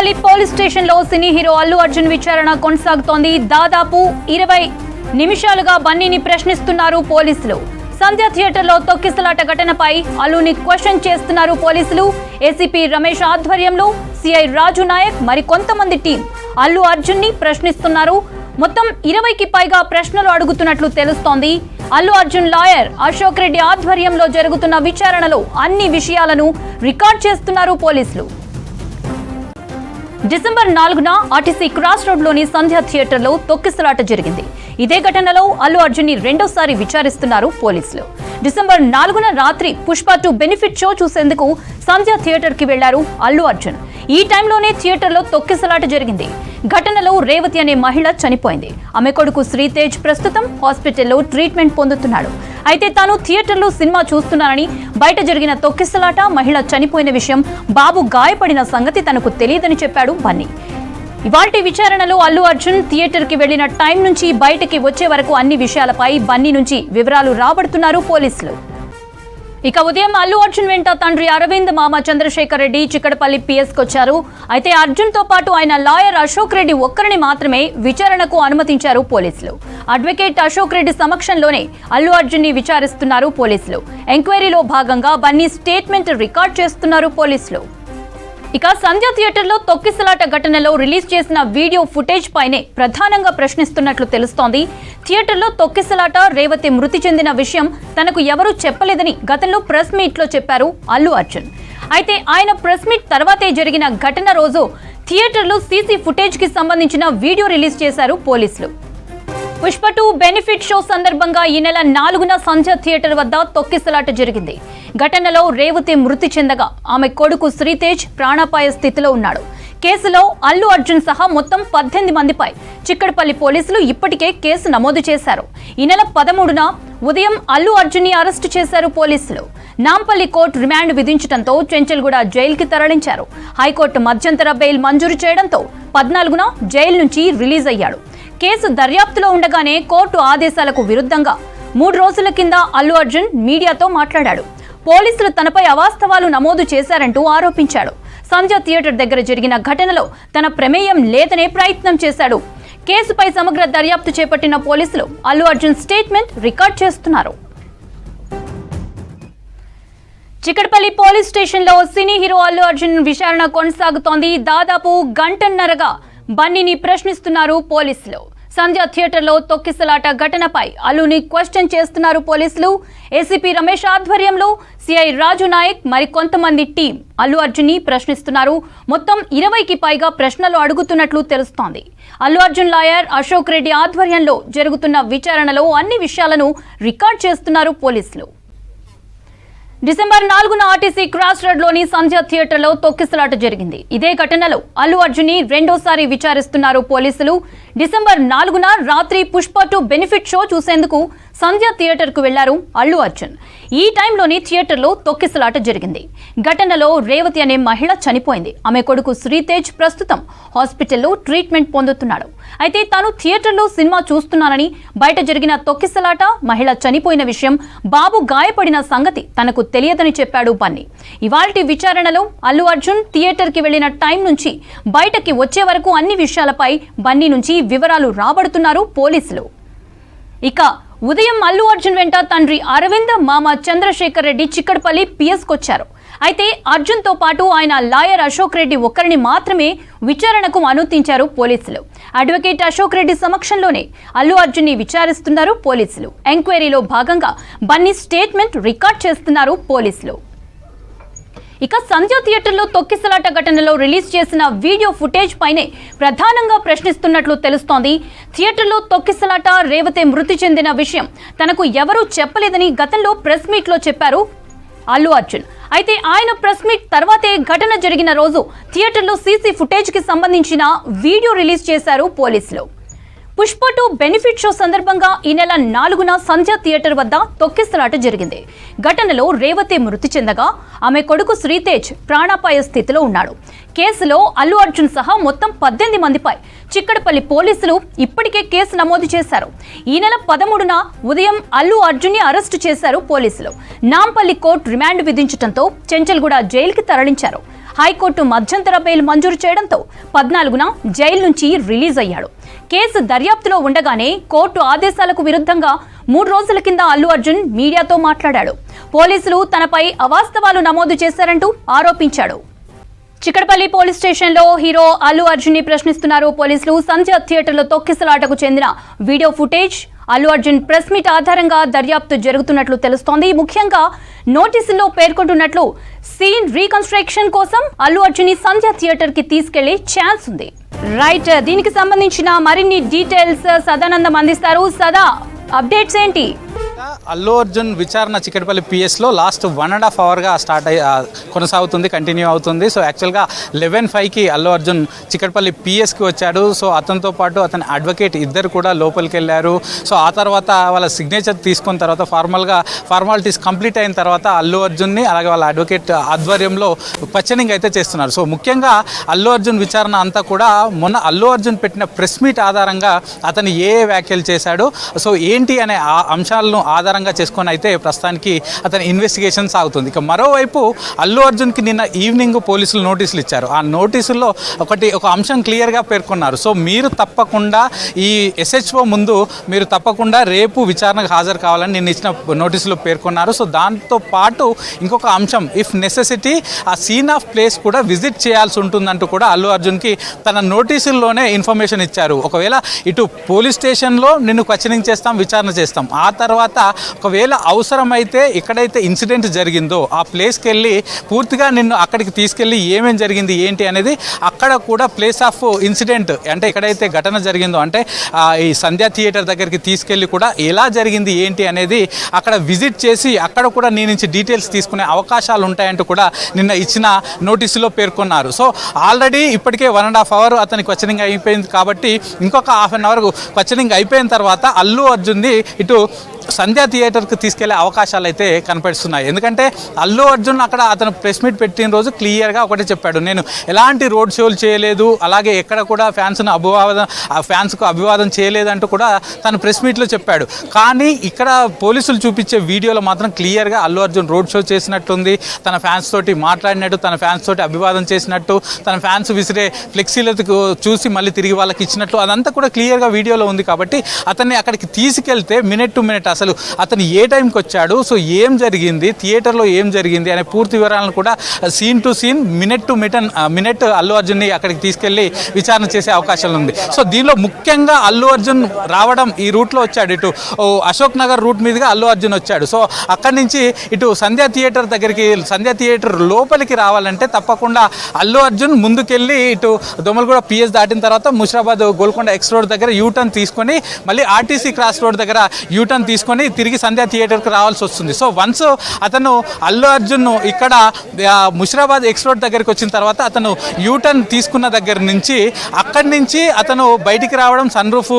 Chikkadpally police station లో cine hero Allu Arjun విచారణ కొనసాగుతోంది. దాదాపు 20 నిమిషాలుగా బన్నీని ప్రశ్నిస్తున్నారు పోలీసులు. సంధ్య థియేటర్ లో తొక్కిసలాట ఘటనపై అల్లుని క్వశ్చన్ చేస్తున్నారు పోలీసులు. ఏసీపీ రమేష్ ఆధ్వర్యంలో సిఐ రాజు నాయక్ మరి కొంతమంది టీం అల్లు అర్జున్ ని ప్రశ్నిస్తున్నారు. మొత్తం 20కి పైగా ప్రశ్నలు అడుగుతున్నట్లు తెలుస్తోంది. అల్లు అర్జున్ లాయర్ అశోక్ రెడ్డి ఆధ్వర్యంలో జరుగుతున్న విచారణలో అన్ని విషయాలను రికార్డ్ చేస్తున్నారు పోలీసులు. డిసెంబర్ 4న ఆర్టీసీ క్రాస్ రోడ్ లోని సంధ్య థియేటర్ లో తొక్కిసలాట జరిగింది. ఇదే ఘటనలో అల్లు అర్జున్ ని రెండోసారి విచారిస్తున్నారు పోలీసులు. డిసెంబర్ 4న రాత్రి పుష్ప 2 బెనిఫిట్ షో చూసేందుకు సంధ్య థియేటర్ కి వెళ్లారు అల్లు అర్జున్. ఈ టైంలోనే థియేటర్ లో తొక్కిసలాట జరిగింది. ఘటనలో రేవతి అనే మహిళ చనిపోయింది. ఆమె కొడుకు శ్రీతేజ్ ప్రస్తుతం హాస్పిటల్లో ట్రీట్మెంట్ పొందుతున్నాడు. అయితే తాను థియేటర్లో సినిమా చూస్తున్నానని, బయట జరిగిన తొక్కిసలాట, మహిళ చనిపోయిన విషయం, బాబు గాయపడిన సంగతి తనకు తెలియదని చెప్పాడు బన్నీ. ఇవాల్టి విచారణలో అల్లు అర్జున్ థియేటర్ కి వెళ్లిన టైం నుంచి బయటకి వచ్చే వరకు అన్ని విషయాలపై బన్నీ నుంచి వివరాలు రాబడుతున్నారు పోలీసులు. ఇక ఉదయం అల్లు అర్జున్ వెంట తండ్రి అరవింద్, మామ చంద్రశేఖర్ రెడ్డి చిక్కడపల్లి పిఎస్కి వచ్చారు. అయితే అర్జున్ తో పాటు ఆయన లాయర్ అశోక్ రెడ్డి ఒక్కరిని మాత్రమే విచారణకు అనుమతించారు పోలీసులు. అడ్వకేట్ అశోక్ రెడ్డి సమక్షంలోనే అల్లు అర్జున్ ని విచారిస్తున్నారు పోలీసులు. ఎంక్వైరీలో భాగంగా బన్నీ స్టేట్మెంట్ రికార్డ్ చేస్తున్నారు పోలీసులు. ఇక సంధ్య థియేటర్ లో తొక్కిసలాట ఘటనలో రిలీజ్ చేసిన వీడియో ఫుటేజ్ పైనే ప్రధానంగా ప్రశ్నిస్తున్నట్లు తెలుస్తోంది. థియేటర్లో తొక్కిసలాట, రేవతి మృతి చెందిన విషయం తనకు ఎవరూ చెప్పలేదని గతంలో ప్రెస్ మీట్ లో చెప్పారు అల్లు అర్జున్. అయితే ఆయన ప్రెస్ మీట్ తర్వాతే జరిగిన ఘటన రోజు థియేటర్లో సీసీ ఫుటేజ్ కి సంబంధించిన వీడియో రిలీజ్ చేశారు పోలీసులు. పుష్ప 2 బెనిఫిట్ షో సందర్భంగా ఈ నెల 4న సంధ్య థియేటర్ వద్ద తొక్కిసలాట జరిగింది. ఘటనలో రేవతి మృతి చెందగా ఆమె కొడుకు శ్రీతేజ్ ప్రాణాపాయ స్థితిలో ఉన్నాడు. కేసులో అల్లు అర్జున్ సహా మొత్తం 18 మందిపై చిక్కడపల్లి పోలీసులు ఇప్పటికే కేసు నమోదు చేశారు. ఈ నెల 13న ఉదయం అల్లు అర్జున్ ని అరెస్టు చేశారు పోలీసులు. నాంపల్లి కోర్టు రిమాండ్ విధించడంతో చెంచల్గూడ జైలుకి తరలించారు. హైకోర్టు మధ్యంతర బెయిల్ మంజూరు చేయడంతో 14న జైలు నుంచి రిలీజ్ అయ్యాడు. కేసు దర్యాప్తులో ఉండగానే కోర్టు ఆదేశాలకు విరుద్ధంగా 3 రోజుల కింద అల్లు అర్జున్ మీడియాతో మాట్లాడాడు. పోలీసులు తనపై అవాస్తవాలు నమోదు చేశారంటూ ఆరోపించాడు. సంధ్య థియేటర్ దగ్గర జరిగిన ఘటనలో తన ప్రమేయం లేదనే ప్రయత్నం చేశాడు. కేసుపై సమగ్ర దర్యాప్తు చేపట్టిన పోలీసులు అల్లు అర్జున్ స్టేట్మెంట్ రికార్డ్ చేస్తున్నారు. చిక్కడపల్లి పోలీస్ స్టేషన్ లో సినీ హీరో అల్లు అర్జున్ విచారణ కొనసాగుతోంది. దాదాపు గంటన్నరగా బన్నీని ప్రశ్నిస్తున్నారు పోలీసులు. సంధ్య థియేటర్ లో తొక్కిసలాట ఘటనపై అల్లుని క్వశ్చన్ చేస్తున్నారు పోలీసులు. ఏసీపీ రమేష్ ఆధ్వర్యంలో సిఐ రాజు నాయక్ మరి కొంతమంది టీం అల్లు అర్జున్ ని ప్రశ్నిస్తున్నారు. మొత్తం 20కి పైగా ప్రశ్నలు అడుగుతున్నట్లు తెలుస్తోంది. అల్లు అర్జున్ లాయర్ అశోక్ రెడ్డి ఆధ్వర్యంలో జరుగుతున్న విచారణలో అన్ని విషయాలను రికార్డ్ చేస్తున్నారు పోలీసులు. డిసెంబర్ 4న ఆర్టీసీ క్రాస్ రోడ్ లోని సంధ్య థియేటర్ లో తొక్కిసలాట జరిగింది. ఇదే ఘటనలో అల్లు అర్జున్ ని రెండోసారి విచారిస్తున్నారు పోలీసులు. డిసెంబర్ 4న రాత్రి పుష్ప 2 బెనిఫిట్ షో చూసేందుకు సంధ్య థియేటర్ కు వెళ్లారు అల్లు అర్జున్. ఈ టైంలోని థియేటర్ లో తొక్కిసలాట జరిగింది. ఘటనలో రేవతి అనే మహిళ చనిపోయింది. ఆమె కొడుకు శ్రీతేజ్ ప్రస్తుతం హాస్పిటల్లో ట్రీట్మెంట్ పొందుతున్నాడు. అయితే తాను థియేటర్లో సినిమా చూస్తున్నానని, బయట జరిగిన తొక్కిసలాట, మహిళ చనిపోయిన విషయం, బాబు గాయపడిన సంగతి తనకు తెలియదని చెప్పాడు బన్నీ. ఇవాల్టి విచారణలో అల్లు అర్జున్ థియేటర్ కి వెళ్లిన టైం నుంచి బయటకి వచ్చే వరకు అన్ని విషయాలపై బన్నీ నుంచి వివరాలు రాబడుతున్నారు పోలీసులు. ఇక ఉదయం అల్లు అర్జున్ వెంట తండ్రి అరవింద్, మామ చంద్రశేఖర్ రెడ్డి చిక్కడపల్లి పిఎస్కొచ్చారు. అయితే అర్జున్ తో పాటు ఆయన లాయర్ అశోక్ రెడ్డి ఒక్కరిని మాత్రమే విచారణకు అనుమతించారు పోలీసులు. అడ్వకేట్ అశోక్ రెడ్డి సమక్షంలోనే అల్లు అర్జున్ ని విచారిస్తున్నారు పోలీసులు. ఎంక్వైరీలో భాగంగా బన్నీ స్టేట్మెంట్ రికార్డ్ చేస్తున్నారు పోలీసులు. ఇక సంధ్య థియేటర్ లో తొక్కిసలాట ఘటనలో రిలీజ్ చేసిన వీడియో ఫుటేజ్ పైనే ప్రధానంగా ప్రశ్నిస్తున్నట్లు తెలుస్తోంది. థియేటర్లో తొక్కిసలాట, రేవతి మృతి చెందిన విషయం తనకు ఎవరూ చెప్పలేదని గతంలో ప్రెస్ మీట్ లో చెప్పారు అల్లు అర్జున్. అయితే ఆయన ప్రెస్ మీట్ తర్వాతే ఘటన జరిగిన రోజు థియేటర్లో సీసీ ఫుటేజ్ కి సంబంధించిన వీడియో రిలీజ్ చేశారు పోలీసులు. పుష్ప 2 బెనిఫిట్ షో సందర్భంగా ఈ నెల 4న సంధ్య థియేటర్ వద్ద తొక్కిసలాట జరిగింది. ఘటనలో రేవతి మృతి చెందగా ఆమె కొడుకు శ్రీతేజ్ ప్రాణాపాయ స్థితిలో ఉన్నాడు. కేసులో అల్లు అర్జున్ సహా మొత్తం 18 మందిపై చిక్కడపల్లి పోలీసులు ఇప్పటికే కేసు నమోదు చేశారు. ఈ నెల 13న ఉదయం అల్లు అర్జున్ ని అరెస్టు చేశారు పోలీసులు. నాంపల్లి కోర్టు రిమాండ్ విధించడంతో చెంచల్గూడ జైలుకి తరలించారు. హైకోర్టు మధ్యంతర బెయిల్ మంజూరు చేయడంతో 14న జైలు నుంచి రిలీజ్ అయ్యాడు. కేసు దర్యాప్తులో ఉండగానే కోర్టు ఆదేశాలకు విరుద్ధంగా 3 రోజుల కింద అల్లు అర్జున్ మీడియాతో మాట్లాడాడు. పోలీసులు తనపై అవాస్తవాలు నమోదు చేశారంటూ ఆరోపించాడు. చిక్కడపల్లి పోలీస్ స్టేషన్లో హీరో అల్లు అర్జున్ ని ప్రశ్నిస్తున్నారు పోలీసులు. సంధ్య థియేటర్లో తొక్కిసలాటకు చెందిన video footage, Allu Arjun press meet ఆధారంగా దర్యాప్తు జరుగుతున్నట్లు తెలుస్తోంది. ముఖ్యంగా నోటీసుల్లో పేర్కొంటున్నట్లు సీన్ రీకన్స్ట్రక్షన్ కోసం అల్లు అర్జున్ ని సంధ్య థియేటర్ కి తీసుకెళ్లే ఛాన్స్ ఉంది. రైట్, దీనికి సంబంధించిన మరిన్ని డీటెయిల్స్ సదానందం అందిస్తారు. సదా, అప్డేట్స్ ఏంటి? అల్లు అర్జున్ విచారణ చిక్కడపల్లి పిఎస్లో లాస్ట్ 1.5 అవర్గా కొనసాగుతుంది, కంటిన్యూ అవుతుంది. సో యాక్చువల్గా 11:05కి అల్లు అర్జున్ చిక్కడపల్లి పిఎస్కి వచ్చాడు. సో అతనితో పాటు అతని అడ్వకేట్ ఇద్దరు కూడా లోపలికి వెళ్ళారు. సో ఆ తర్వాత వాళ్ళ సిగ్నేచర్ తీసుకున్న తర్వాత ఫార్మాలిటీస్ కంప్లీట్ అయిన తర్వాత అల్లు అర్జున్ని అలాగే వాళ్ళ అడ్వకేట్ ఆధ్వర్యంలో క్వశ్చనింగ్ అయితే చేస్తున్నారు. సో ముఖ్యంగా అల్లు అర్జున్ విచారణ అంతా కూడా మొన్న అల్లు అర్జున్ పెట్టిన ప్రెస్ మీట్ ఆధారంగా అతను ఏ వ్యాఖ్యలు చేశాడు, సో ఏంటి అనే అంశాలను ఆధారంగా చేసుకొని అయితే ప్రస్తుతానికి అతని ఇన్వెస్టిగేషన్ సాగుతుంది. ఇక మరోవైపు అల్లు అర్జున్కి నిన్న ఈవినింగ్ పోలీసులు నోటీసులు ఇచ్చారు. ఆ నోటీసుల్లో ఒక అంశం క్లియర్గా పేర్కొన్నారు. సో మీరు తప్పకుండా ఈ SHO ముందు మీరు తప్పకుండా రేపు విచారణకు హాజరు కావాలని నిన్న ఇచ్చిన నోటీసులో పేర్కొన్నారు. సో దాంతో పాటు ఇంకొక అంశం, ఇఫ్ నెసెసిటీ ఆ సీన్ ఆఫ్ ప్లేస్ కూడా విజిట్ చేయాల్సి ఉంటుందంటూ కూడా అల్లు అర్జున్కి తన నోటీసుల్లోనే ఇన్ఫర్మేషన్ ఇచ్చారు. ఒకవేళ ఇటు పోలీస్ స్టేషన్లో నిన్ను క్వశ్చనింగ్ చేస్తాం, విచారణ చేస్తాం, ఆ తర్వాత ఒకవేళ అవసరమైతే ఎక్కడైతే ఇన్సిడెంట్ జరిగిందో ఆ ప్లేస్కి వెళ్ళి పూర్తిగా నిన్ను అక్కడికి తీసుకెళ్ళి ఏమేం జరిగింది ఏంటి అనేది అక్కడ కూడా ప్లేస్ ఆఫ్ ఇన్సిడెంట్ అంటే ఎక్కడైతే ఘటన జరిగిందో అంటే ఈ సంధ్యా థియేటర్ దగ్గరికి తీసుకెళ్ళి కూడా ఎలా జరిగింది ఏంటి అనేది అక్కడ విజిట్ చేసి అక్కడ కూడా నీ నుంచి డీటెయిల్స్ తీసుకునే అవకాశాలు ఉంటాయంటూ కూడా నిన్న ఇచ్చిన నోటీసులో పేర్కొన్నారు. సో ఆల్రెడీ ఇప్పటికే 1.5 అవర్ అతని క్వశ్చనింగ్ అయిపోయింది కాబట్టి ఇంకొక హాఫ్ అన్ అవర్ క్వశ్చనింగ్ అయిపోయిన తర్వాత అల్లు అర్జున్ని ఇటు సంధ్యా థియేటర్కి తీసుకెళ్లే అవకాశాలు అయితే కనపడుతున్నాయి. ఎందుకంటే అల్లు అర్జున్ అక్కడ అతను ప్రెస్ మీట్ పెట్టిన రోజు క్లియర్గా ఒకటే చెప్పాడు, నేను ఎలాంటి రోడ్ షోలు చేయలేదు, అలాగే ఎక్కడ కూడా ఫ్యాన్స్కు అభివాదం చేయలేదంటూ కూడా తను ప్రెస్ మీట్లో చెప్పాడు. కానీ ఇక్కడ పోలీసులు చూపించే వీడియోలో మాత్రం క్లియర్గా అల్లు అర్జున్ రోడ్ షో చేసినట్టుంది, తన ఫ్యాన్స్ తోటి మాట్లాడినట్టు, తన ఫ్యాన్స్ తోటి అభివాదం చేసినట్టు, తన ఫ్యాన్స్ విసిరే ఫ్లెక్సీలకు చూసి మళ్ళీ తిరిగి వాళ్ళకి ఇచ్చినట్లు అదంతా కూడా క్లియర్గా వీడియోలో ఉంది. కాబట్టి అతన్ని అక్కడికి తీసుకెళ్తే మినిట్ టు మినిట్ అసలు అతను ఏ టైంకి వచ్చాడు, సో ఏం జరిగింది, థియేటర్లో ఏం జరిగింది అనే పూర్తి వివరాలను కూడా scene to scene minute to minute Allu అర్జున్ని అక్కడికి తీసుకెళ్లి విచారణ చేసే అవకాశాలు ఉంది. సో దీనిలో ముఖ్యంగా అల్లు అర్జున్ రావడం ఈ రూట్లో వచ్చాడు, ఇటు అశోక్ నగర్ రూట్ మీదుగా అల్లు అర్జున్ వచ్చాడు. సో అక్కడి నుంచి ఇటు సంధ్యా థియేటర్ దగ్గరికి, సంధ్యా థియేటర్ లోపలికి రావాలంటే తప్పకుండా అల్లు అర్జున్ ముందుకెళ్ళి ఇటు దొమలగూడ పిఎస్ దాటిన తర్వాత ముషిరాబాద్ గోల్కొండ ఎక్స్ రోడ్ దగ్గర యూటర్న్ తీసుకొని మళ్ళీ ఆర్టీసీ క్రాస్ రోడ్ దగ్గర యూటర్న్ తీసుకొని తిరిగి సంధ్యా థియేటర్కి రావాల్సి వస్తుంది. సో వన్స్ అతను అల్లు అర్జున్ ఇక్కడ ముషిరాబాద్ ఎక్స్ రోడ్ దగ్గరికి వచ్చిన తర్వాత అతను యూటర్న్ తీసుకున్న దగ్గర నుంచి అక్కడి నుంచి అతను బయటికి రావడం, సన్ రూఫ్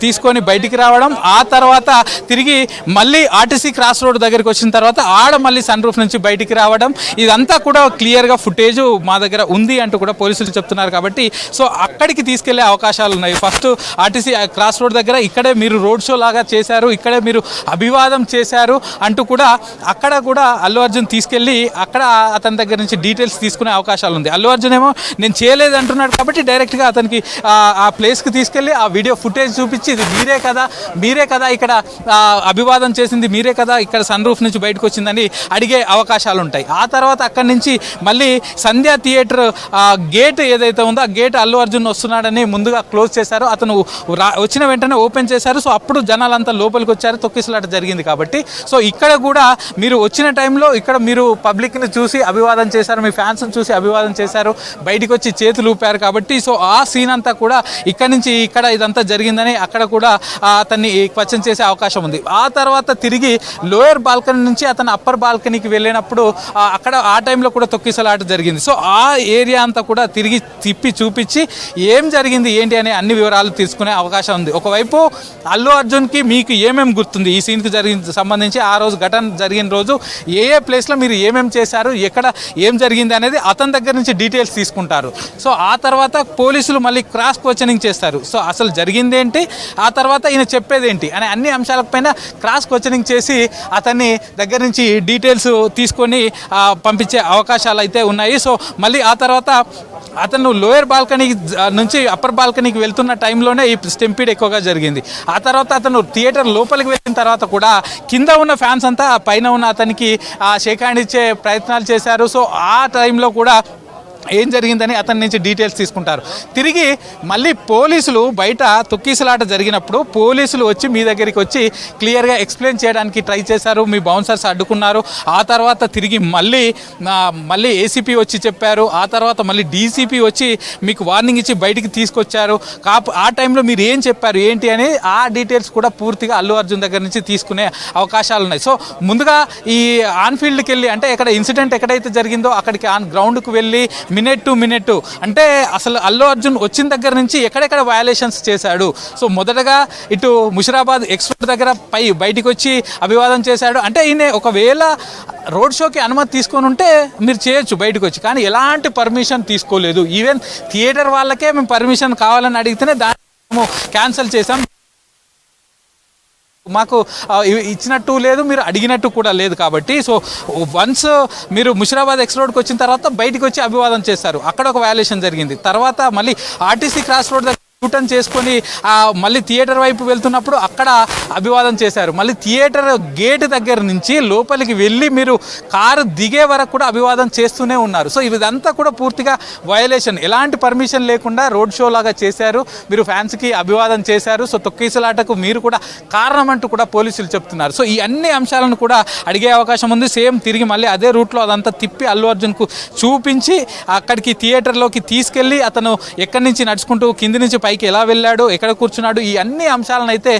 తీసుకొని బయటికి రావడం, ఆ తర్వాత తిరిగి మళ్ళీ ఆర్టీసీ క్రాస్ రోడ్ దగ్గరికి వచ్చిన తర్వాత ఆడ మళ్ళీ సన్ రూఫ్ నుంచి బయటికి రావడం, ఇదంతా కూడా క్లియర్గా ఫుటేజ్ మా దగ్గర ఉంది అంటూ కూడా పోలీసులు చెప్తున్నారు. కాబట్టి సో అక్కడికి తీసుకెళ్లే అవకాశాలు ఉన్నాయి. ఫస్ట్ ఆర్టీసీ క్రాస్ రోడ్ దగ్గర ఇక్కడే మీరు రోడ్ షో లాగా చేశారు, ఇక్కడే మీరు అభివాదం చేశారు అంటూ కూడా అక్కడ కూడా అల్లు అర్జున్ తీసుకెళ్ళి అక్కడ అతని దగ్గర నుంచి డీటెయిల్స్ తీసుకునే అవకాశాలు ఉంది. అల్లు అర్జున్ ఏమో నేను చేయలేదు అంటున్నాడు కాబట్టి డైరెక్ట్గా అతనికి ఆ ప్లేస్కి తీసుకెళ్ళి ఆ వీడియో ఫుటేజ్ చూపించి ఇది మీరే కదా ఇక్కడ అభివాదం చేసింది, మీరే కదా ఇక్కడ సన్ రూఫ్ నుంచి బయటకు వచ్చిందని అడిగే అవకాశాలు ఉంటాయి. ఆ తర్వాత అక్కడి నుంచి మళ్ళీ సంధ్యా థియేటర్ గేట్ ఏదైతే ఉందో ఆ గేట్ అల్లు అర్జున్ వస్తున్నాడని ముందుగా క్లోజ్ చేశారు, అతను వచ్చిన వెంటనే ఓపెన్ చేశారు. సో అప్పుడు జనాలంతా లోపలికి వచ్చారు. చేశారు, తొక్కిసలాట జరిగింది కాబట్టి. సో ఇక్కడ కూడా మీరు వచ్చిన టైంలో ఇక్కడ మీరు పబ్లిక్ని చూసి అభివాదం చేశారు, మీ ఫ్యాన్స్ని చూసి అభివాదం చేశారు, బయటికి వచ్చి చేతులు ఊపారు కాబట్టి సో ఆ సీన్ అంతా కూడా ఇక్కడ నుంచి ఇక్కడ ఇదంతా జరిగిందని అక్కడ కూడా అతన్ని క్వశ్చన్ చేసే అవకాశం ఉంది. ఆ తర్వాత తిరిగి లోయర్ బాల్కనీ నుంచి అతను అప్పర్ బాల్కనీకి వెళ్ళినప్పుడు అక్కడ ఆ టైంలో కూడా తొక్కిసలాట జరిగింది. సో ఆ ఏరియా అంతా కూడా తిరిగి తిప్పి చూపించి ఏం జరిగింది ఏంటి అనే అన్ని వివరాలు తీసుకునే అవకాశం ఉంది. ఒకవైపు అల్లు అర్జున్కి మీకు ఏమేమి గుర్తుంది ఈ సీన్కి సంబంధించి, ఆ రోజు ఘటన జరిగిన రోజు ఏ ప్లేస్లో మీరు ఏమేమి చేశారు, ఎక్కడ ఏం జరిగింది అనేది అతని దగ్గర నుంచి డీటెయిల్స్ తీసుకుంటారు. సో ఆ తర్వాత పోలీసులు మళ్ళీ క్రాస్ క్వశ్చనింగ్ చేస్తారు. సో అసలు జరిగింది ఏంటి, ఆ తర్వాత ఈయన చెప్పేది ఏంటి అనే అన్ని అంశాలపైన క్రాస్ క్వశ్చనింగ్ చేసి అతన్ని దగ్గర నుంచి డీటెయిల్స్ తీసుకొని పంపించే అవకాశాలు అయితే ఉన్నాయి. సో మళ్ళీ ఆ తర్వాత అతను లోయర్ బాల్కనీ నుంచి అప్పర్ బాల్కనీకి వెళ్తున్న టైంలోనే ఈ స్టెంపీడ్ ఎక్కువగా జరిగింది. ఆ తర్వాత అతను థియేటర్ లోపలికి వెళ్ళిన తర్వాత కూడా కింద ఉన్న ఫ్యాన్స్ అంతా పైన ఉన్న అతనికి షేక్ హ్యాండ్ ఇచ్చే ప్రయత్నాలు చేశారు. సో ఆ టైంలో కూడా ఏం జరిగిందని అతని నుంచి డీటెయిల్స్ తీసుకుంటారు. తిరిగి మళ్ళీ పోలీసులు బయట తొక్కిసలాట జరిగినప్పుడు పోలీసులు వచ్చి మీ దగ్గరికి వచ్చి క్లియర్గా ఎక్స్ప్లెయిన్ చేయడానికి ట్రై చేశారు, మీ బౌన్సర్స్ అడ్డుకున్నారు. ఆ తర్వాత తిరిగి మళ్ళీ ఏసీపీ వచ్చి చెప్పారు. ఆ తర్వాత మళ్ళీ డీసీపీ వచ్చి మీకు వార్నింగ్ ఇచ్చి బయటికి తీసుకొచ్చారు. ఆ టైంలో మీరు ఏం చెప్పారు ఏంటి అని ఆ డీటెయిల్స్ కూడా పూర్తిగా అల్లు అర్జున్ దగ్గర నుంచి తీసుకునే అవకాశాలు ఉన్నాయి. సో ముందుగా ఈ ఆన్ ఫీల్డ్కి వెళ్ళి అంటే ఇక్కడ ఇన్సిడెంట్ ఎక్కడైతే జరిగిందో అక్కడికి ఆన్ గ్రౌండ్కి వెళ్ళి మినిట్ టు మినిట్ అంటే అసలు అల్లు అర్జున్ వచ్చిన దగ్గర నుంచి ఎక్కడెక్కడ వయలేషన్స్ చేశాడు. సో మొదటగా ఇటు ముషిరాబాద్ ఎక్స్పోర్ట్ దగ్గర బయటికి వచ్చి అభివాదం చేశాడు. అంటే ఈయన ఒకవేళ రోడ్ షోకి అనుమతి తీసుకొని ఉంటే మీరు చేయొచ్చు బయటకు వచ్చి, కానీ ఎలాంటి పర్మిషన్ తీసుకోలేదు. ఈవెన్ థియేటర్ వాళ్ళకే మేము పర్మిషన్ కావాలని అడిగితేనే దాన్ని మేము క్యాన్సిల్ చేసాం, మాకు ఇచ్చినట్టు లేదు, మీరు అడిగినట్టు కూడా లేదు. కాబట్టి సో వన్స్ మీరు ముషిరాబాద్ ఎక్స్ రోడ్కి వచ్చిన తర్వాత బయటికి వచ్చి అభివాదం చేస్తారు, అక్కడ ఒక వయలేషన్ జరిగింది. తర్వాత మళ్ళీ ఆర్టీసీ క్రాస్ రోడ్ దగ్గర యూటర్న్ చేసుకొని మళ్ళీ థియేటర్ వైపు వెళ్తున్నప్పుడు అక్కడ అభివాదం చేశారు. మళ్ళీ థియేటర్ గేట్ దగ్గర నుంచి లోపలికి వెళ్ళి మీరు కారు దిగే వరకు కూడా అభివాదం చేస్తూనే ఉన్నారు. సో ఇదంతా కూడా పూర్తిగా వయలేషన్, ఎలాంటి పర్మిషన్ లేకుండా రోడ్ షో లాగా చేశారు, మీరు ఫ్యాన్స్కి అభివాదం చేశారు. సో తొక్కిసలాటకు మీరు కూడా కారణం అంటూ కూడా పోలీసులు చెప్తున్నారు. సో ఈ అన్ని అంశాలను కూడా అడిగే అవకాశం ఉంది. సేమ్ తిరిగి మళ్ళీ అదే రూట్లో అదంతా తిప్పి అల్లు అర్జున్కు చూపించి అక్కడికి థియేటర్లోకి తీసుకెళ్ళి అతను ఎక్కడి నుంచి నడుచుకుంటూ కింది నుంచి పైకి ఎలా వెళ్ళాడు, ఎక్కడ కూర్చున్నాడు, ఈ అన్ని అంశాలను అయితే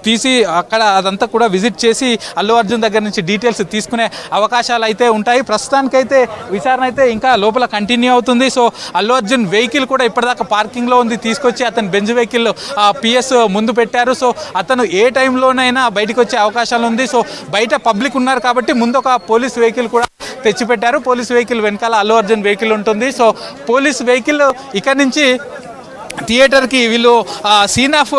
తీసి అక్కడ అదంతా కూడా విజిట్ చేసి అల్లు అర్జున్ దగ్గర నుంచి డీటెయిల్స్ తీసుకునే అవకాశాలు అయితే ఉంటాయి. ప్రస్తుతానికైతే విచారణ అయితే ఇంకా లోపల కంటిన్యూ అవుతుంది. సో అల్లు అర్జున్ వెహికల్ కూడా ఇప్పటిదాకా పార్కింగ్లో ఉంది, తీసుకొచ్చి అతను బెంజ్ వెహికల్ పిఎస్ ముందు పెట్టారు. సో అతను ఏ టైంలోనైనా బయటకు వచ్చే అవకాశాలు ఉంది. సో బయట పబ్లిక్ ఉన్నారు కాబట్టి ముందు ఒక పోలీస్ వెహికల్ కూడా తెచ్చిపెట్టారు. పోలీస్ వెహికల్ వెనకాల అల్లు అర్జున్ వెహికల్ ఉంటుంది. సో పోలీస్ వెహికల్ ఇక్కడ నుంచి థియేటర్కి వీళ్ళు సీన్ ఆఫ్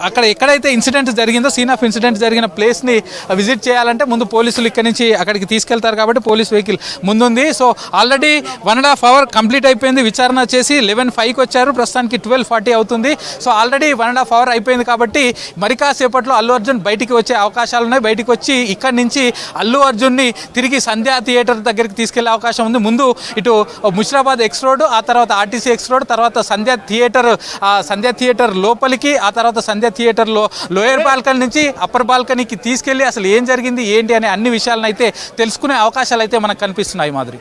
అక్కడ ఎక్కడైతే ఇన్సిడెంట్ జరిగిందో సీన్ ఆఫ్ ఇన్సిడెంట్ జరిగిన ప్లేస్ని విజిట్ చేయాలంటే ముందు పోలీసులు ఇక్కడ నుంచి అక్కడికి తీసుకెళ్తారు కాబట్టి పోలీస్ వెహికల్ ముందుంది. సో ఆల్రెడీ 1.5 hour కంప్లీట్ అయిపోయింది, విచారణ చేసి 11:05కి వచ్చారు, ప్రస్తుతానికి 12:40 అవుతుంది. సో ఆల్రెడీ 1.5 hour అయిపోయింది కాబట్టి మరి కాసేపట్లో అల్లు అర్జున్ బయటికి వచ్చే అవకాశాలు ఉన్నాయి. బయటికి వచ్చి ఇక్కడి నుంచి అల్లు అర్జున్ని తిరిగి సంధ్యా థియేటర్ దగ్గరికి తీసుకెళ్లే అవకాశం ఉంది. ముందు ఇటు ముషిరాబాద్ ఎక్స్ రోడ్, ఆ తర్వాత ఆర్టీసీ ఎక్స్ రోడ్, తర్వాత సంధ్యా థియేటర్ లోపలికి, ఆ తర్వాత సంధ్యా థియేటర్లో లోయర్ బాల్కనీ నుంచి అప్పర్ బాల్కనీకి తీసుకెళ్ళి అసలు ఏం జరిగింది ఏంటి అనే అన్ని విషయాలను అయితే తెలుసుకునే అవకాశాలు అయితే మనకు కనిపిస్తున్నాయి. మాదిరి.